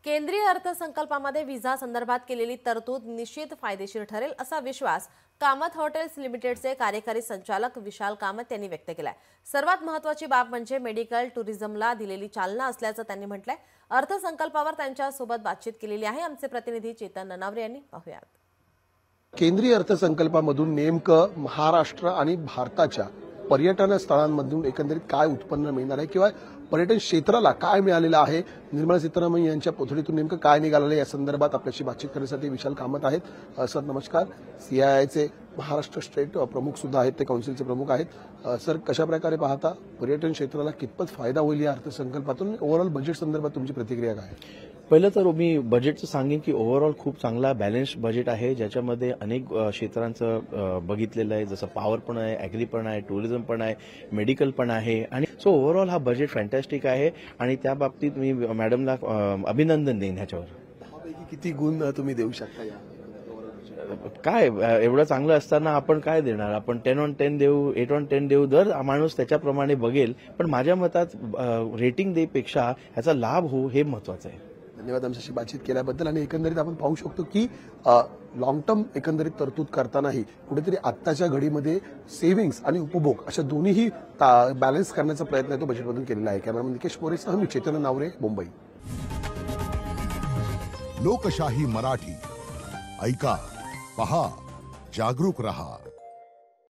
केंद्रीय अर्थसंकल्पामध्ये विजा संदर्भात केलेली तरतूद निश्चित फायदेशीर ठरेल असा विश्वास कामत हॉटेल्स लिमिटेडचे कार्यकारी संचालक विशाल कामत यांनी व्यक्त केलाय। सर्वात महत्त्वाची बाब म्हणजे मेडिकल टुरिझमला दिलेली चालना असल्याचं त्यांनी म्हटलंय। अर्थसंकल्पावर त्यांच्या सोबत बातचीत केलेली आहे। आमचे प्रतिनिधी चेतन ननावरे यांनी पाहूयात। केंद्रीय अर्थसंकल्पामधून नेमकं महाराष्ट्र आणि भारताच्या पर्यटन स्थळांमधून एकंदरीत काय उत्पन्न मिळणार आहे किंवा पर्यटन क्षेत्राला काय मिळालेलं आहे, निर्मला सीतारामन यांच्या पोथडीतून नेमकं काय निघालेलं आहे या संदर्भात आपल्याशी बातचीत करण्यासाठी विशाल कामत आहेत। सर नमस्कार। सीआयआयचे महाराष्ट्र स्टेट प्रमुख सुद्धा आहेत, ते काउन्सिलचे प्रमुख आहेत। सर कशा प्रकारे पाहता पर्यटन क्षेत्राला कितपत फायदा होईल या अर्थसंकल्पातून? ओव्हरऑल बजेट संदर्भात तुमची प्रतिक्रिया काय आहे? पहिलं तर मी बजेटचं सांगेन की ओव्हरऑल खूप चांगला बॅलन्स बजेट आहे, ज्याच्यामध्ये अनेक क्षेत्रांचं बघितलेलं आहे, जसं पॉवर पण आहे, ॲग्री पण आहे, टुरिझम पण आहे, मेडिकल पण आहे। आणि सो ओव्हरऑल हा बजेट फॅन्टॅस्टिक आहे आणि त्या बाबतीत मी मॅडमला अभिनंदन देईन। ह्याच्यावर किती गुण तुम्ही देऊ शकता? या काय एवढं चांगलं असताना आपण काय देणार? आपण 10 on 10 देऊ, 8 on 10 देऊ, दर माणूस त्याच्याप्रमाणे बघेल। पण माझ्या मतात रेटिंग देपेक्षा ह्याचा लाभ हो हे महत्वाचं आहे। धन्यवाद आमच्याशी बातचीत केल्याबद्दल। आणि एकंदरीत आपण पाहू शकतो की लॉंग टर्म एकंदरीत तरतूद करतानाही कुठेतरी आत्ताच्या घडीमध्ये सेव्हिंग्स आणि उपभोग अशा दोन्हीही बॅलन्स करण्याचा प्रयत्न तो बजेटमधून केलेला आहे। कॅमेरामन निकेश मोरेसह मी चेतन नावरे, मुंबई। लोकशाही मराठी ऐका, पहा, जागरूक रहा।